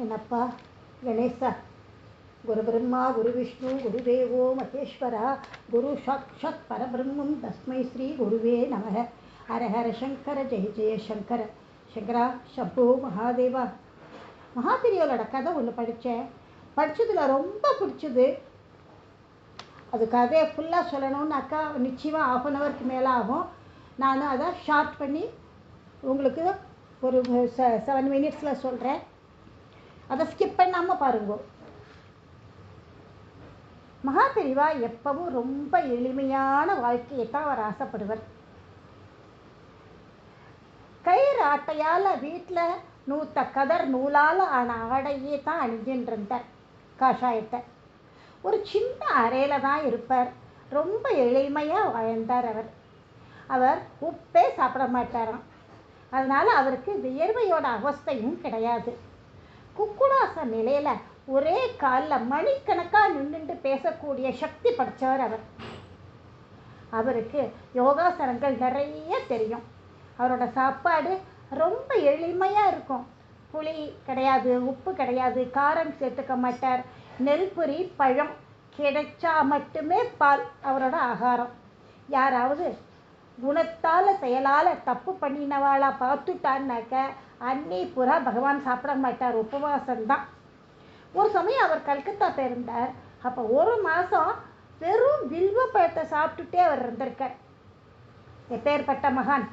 ಏನಪ್ಪ ಗಣೇಶ ಗುರು ಬ್ರಹ್ಮ ಗುರು ವಿಷ್ಣು ಗುರುದೇವೋ ಮಹೇಶ್ವರ ಗುರು ಸಾಕ್ಷಾತ್ ಪರಬ್ರಹ್ಮಂ ತಸ್ಮೈ ಶ್ರೀ ಗುರುவே நமः. ஹர ஹர சங்கர ஜெய ஜெய சங்கர. சங்கரா சம்போ மகாதேவா. மகாபெரியவளோட கதை ஒன்று படித்ததில் ரொம்ப பிடிச்சது. அது கதையை ஃபுல்லாக சொல்லணும்னாக்கா நிச்சயமாக 1/2 ஹவருக்கு மேலே ஆகும். நான் அதை ஷார்ட் பண்ணி உங்களுக்கு ஒரு 7 மினிட்ஸில் சொல்கிறேன். அதை ஸ்கிப் பண்ணாமல் பாருங்க. மகாபெரிவா எப்பவும் ரொம்ப எளிமையான வாழ்க்கையை தான் அவர் ஆசைப்படுவர். கயிறு ஆட்டையால் வீட்டில் நூத்த கதர் நூலால் ஆன ஆடையே தான் அணிஞ்சின்னு இருந்தார். காஷாயத்தை ஒரு சின்ன அறையில் தான் இருப்பார். ரொம்ப எளிமையாக வாழ்ந்தார் அவர். அவர் உப்பே சாப்பிட மாட்டாராம். அதனால் அவருக்கு வியர்வையோட அவஸ்தையும் கிடையாது. குக்குடாச நிலையில் ஒரே காலில் மணிக்கணக்காக நின்றுட்டு பேசக்கூடிய சக்தி படைத்தவர் அவர். அவருக்கு யோகாசனங்கள் நிறைய தெரியும். அவரோட சாப்பாடு ரொம்ப எளிமையாக இருக்கும். புளி கிடையாது, உப்பு கிடையாது, காரம் சேர்த்துக்க மாட்டார். நெல்புரி பழம் கிடைச்சா மட்டுமே பால் அவரோட ஆகாரம். யாராவது குணத்தால் செயலால் தப்பு பண்ணினவாளா பார்த்துட்டான்னாக்க அன்னி பூரா பகவான் சாப்பிட மாட்டார், உபவாசம்தான். ஒரு சமயம் அவர் கல்கத்தா போயிருந்தார். அப்போ 1 மாதம் வெறும் வில்வ பழத்தை சாப்பிட்டுட்டே அவர் இருந்திருக்கார். எப்பேற்பட்ட மகான்!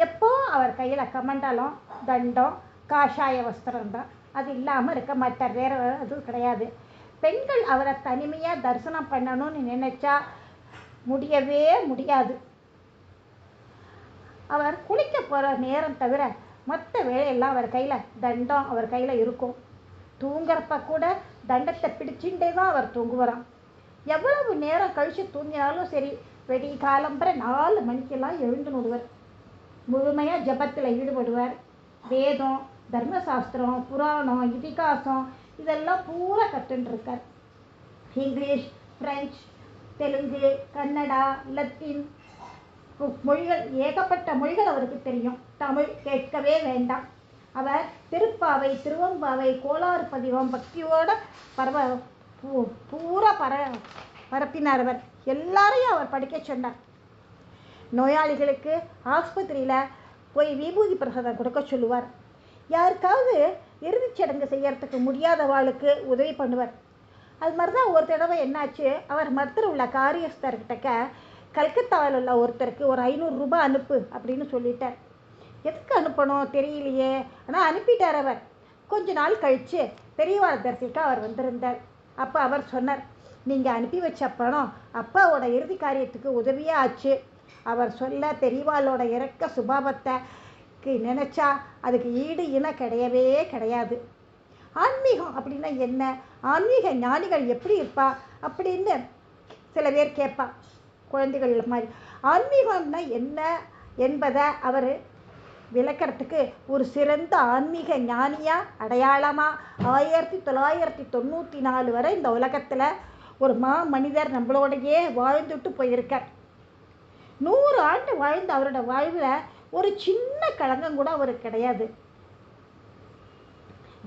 எப்போ அவர் கையில் கமண்டலம், தண்டம், காஷாய வஸ்திரம் தான். அது இல்லாமல் இருக்க மாட்டார். வேறு எதுவும் கிடையாது. பெண்கள் அவரை தனிமையாக தரிசனம் பண்ணணும்னு நினைச்சா முடியவே முடியாது. அவர் குளிக்க போகிற நேரம் தவிர மற்ற வேலையெல்லாம் அவர் கையில் தண்டம் அவர் கையில் இருக்கும். தூங்குறப்ப கூட தண்டத்தை பிடிச்சுட்டே தான் அவர் தூங்குவாராம். எவ்வளவு நேரம் கழித்து தூங்கினாலும் சரி, வெடி காலம்பரை 4 மணிக்கெல்லாம் எழுந்து நடுவர். முழுமையாக ஜபத்தில் ஈடுபடுவார். வேதம், தர்மசாஸ்திரம், புராணம், இதிகாசம் இதெல்லாம் பூரா கற்றுருக்கார். English, French, Telugu, Kannada, Latin மொழிகள், ஏகப்பட்ட மொழிகள் அவருக்கு தெரியும். தமிழ் கேட்கவே வேண்டாம். அவர் திருப்பாவை, திருவம்பாவை, கோளாறு பதிவம் பக்தியோட பூரா பரப்பினார். அவர் எல்லாரையும் அவர் படிக்க சொன்னார். நோயாளிகளுக்கு ஆஸ்பத்திரியில் போய் விபூதி பிரசாதம் கொடுக்க சொல்லுவார். யாருக்காவது இறுதிச்சடங்கு செய்யறதுக்கு முடியாதவாளுக்கு உதவி பண்ணுவார். அது மாதிரி தான் ஒரு தடவை என்னாச்சு, அவர் மருத்துவர் உள்ள காரியஸ்தர்கிட்ட கல்கத்தாவில் உள்ள ஒருத்தருக்கு ஒரு 500 ரூபாய் அனுப்பு அப்படின்னு சொல்லிட்டார். எதுக்கு அனுப்பணும் தெரியலையே, ஆனால் அனுப்பிட்டார். அவர் கொஞ்ச நாள் கழித்து பெரியவாள் தரிசிக்க அவர் வந்திருந்தார். அப்போ அவர் சொன்னார், நீங்கள் அனுப்பி வச்ச பணம் அப்பாவோட இறுதி காரியத்துக்கு உதவியாக ஆச்சு. அவர் சொல்ல பெரியவாளோட இறக்க சுபாவத்தை நினச்சா அதுக்கு ஈடு இணை கிடையவே கிடையாது. ஆன்மீகம் அப்படின்னா என்ன, ஆன்மீக ஞானிகள் எப்படி இருப்பா அப்படின்னு சில பேர் கேட்பா, குழந்தைகள் மாதிரி. ஆன்மீகம்னா என்ன என்பதை அவர் விளக்கிறதுக்கு ஒரு சிறந்த ஆன்மீக ஞானியாக அடையாளமாக 1994 வரை இந்த உலகத்தில் ஒரு மனிதர் நம்மளோடையே வாழ்ந்துட்டு போயிருக்கார். 100 ஆண்டு வாழ்ந்த அவரோட வாழ்வில் ஒரு சின்ன களங்கம் கூட அவருக்கு கிடையாது.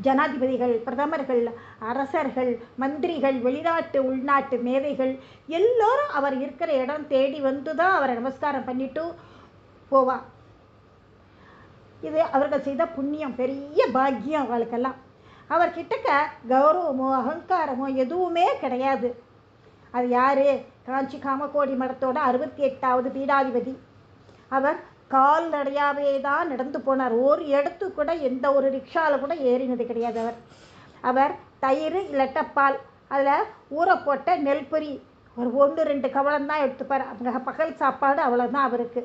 ஜனாதிபதிகள், பிரதமர்கள், அரசர்கள், மந்திரிகள், வெளிநாட்டு உள்நாட்டு மேதைகள் எல்லோரும் அவர் இருக்கிற இடம் தேடி வந்து தான் அவரை நமஸ்காரம் பண்ணிட்டு போவா. இது அவர்கள் செய்த புண்ணியம், பெரிய பாக்கியம் அவளுக்கெல்லாம். அவர்கிட்டக்க கௌரவமோ அகங்காரமோ எதுவுமே கிடையாது. அது யார்? காஞ்சி காமகோடி மடத்தோட 68வது பீடாதிபதி. அவர் கால்நடையாகவே தான் நடந்து போனார். ஒரு இடத்து கூட எந்த ஒரு ரிக்ஷாவில் கூட ஏறினது கிடையாது. அவர் தயிர் இல்லட்ட பால், அதில் ஊற போட்ட நெல்பொரி ஒரு 1-2 கவளம் தான் எடுத்துப்பார். அவங்க பகல் சாப்பாடு அவ்வளோதான் அவருக்கு.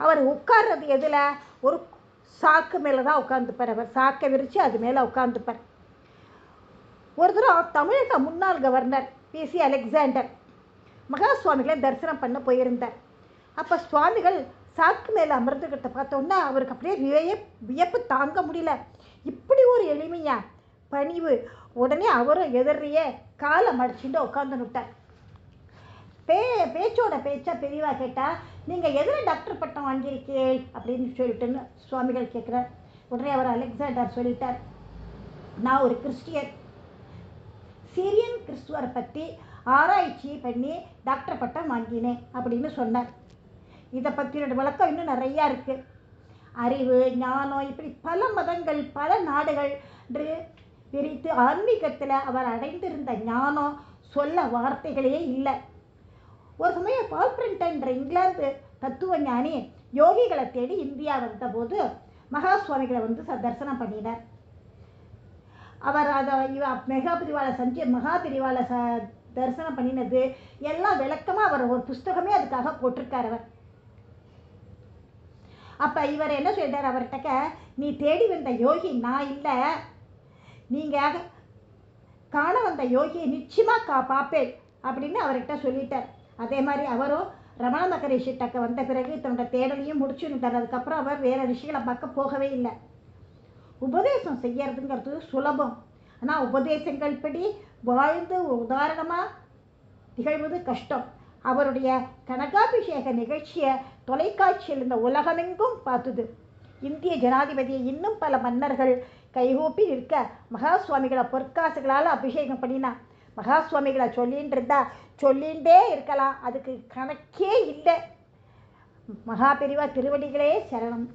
அவர் உட்கார்றது எதில்? ஒரு சாக்கு மேலே தான் உட்காந்துப்பார். அவர் சாக்கை விரித்து அது மேலே உட்காந்துப்பார். ஒரு தடவை தமிழக முன்னாள் கவர்னர் PC அலெக்சாண்டர் மகா சுவாமிகளை தரிசனம் பண்ண போயிருந்தார். அப்போ சுவாமிகள் சாக்கு மேலே அமர்ந்துக்கிட்ட பார்த்தோன்னா அவருக்கு அப்படியே வியப்பு தாங்க முடியல. இப்படி ஒரு எளிமையா, பணிவு! உடனே அவரும் எதிரியே காலை மடிச்சுட்டு உட்காந்து விட்டார். பேச்சோட பேச்சா பெரியவா கேட்டால், நீங்கள் எதில் டாக்டர் பட்டம் வாங்கியிருக்கே அப்படின்னு சொல்லிட்டுன்னு சுவாமிகள் கேட்குறார். உடனே அவர் அலெக்சாண்டர் சொல்லிட்டார், நான் ஒரு கிறிஸ்டியன், சிரியன் கிறிஸ்துவரை பற்றி ஆராய்ச்சி பண்ணி டாக்டர் பட்டம் வாங்கினேன் அப்படின்னு சொன்னார். இதை பற்றின விளக்கம் இன்னும் நிறையா இருக்குது. அறிவு, ஞானம், இப்படி பல மதங்கள், பல நாடுகள் என்று பிரித்து ஆன்மீகத்தில் அவர் அடைந்திருந்த ஞானம் சொல்ல வார்த்தைகளே இல்லை. ஒரு சமயம் பால் பிரிண்டன்ற இங்கிலாந்து தத்துவ ஞானி யோகிகளை தேடி இந்தியா வந்தபோது மகா சுவாமிகளை வந்து தரிசனம் பண்ணினார். அவர் அதை மகா பிரிவாளை தரிசனம் பண்ணினது எல்லாம் விளக்கமாக அவர் ஒரு புஸ்தகமே அதுக்காக போட்டிருக்கார் அவர். அப்போ இவர் என்ன சொல்லிட்டார் அவர்கிட்ட, நீ தேடி வந்த யோகி நான் இல்லை, நீங்கள் காண வந்த யோகியை நிச்சயமாக பார்ப்பேன் அப்படின்னு அவர்கிட்ட சொல்லிட்டார். அதே மாதிரி அவரும் ரமண மகரிஷிட்டக்க வந்த பிறகு தன்னோட தேடலையும் முடிச்சுட்டார். அதுக்கப்புறம் அவர் வேறு ரிஷிகளை பார்க்க போகவே இல்லை. உபதேசம் செய்யறதுங்கிறது சுலபம், ஆனால் உபதேசங்கள் படி வாழ்ந்து உதாரணமாக திகழ்வது கஷ்டம். அவருடைய கனகாபிஷேக நிகழ்ச்சியை தொலைக்காட்சியில் இந்த உலகமெங்கும் பார்த்துது. இந்திய ஜனாதிபதியை இன்னும் பல மன்னர்கள் கைகூப்பி நிற்க மகா சுவாமிகளை பொற்காசுகளால் அபிஷேகம் பண்ணினா. மகா சுவாமிகளை சொல்லின்னு இருந்தா சொல்லிகிட்டே இருக்கலாம், அதுக்கு கணக்கே இல்லை. மகா பெரிவா திருவடிகளே சரணம்.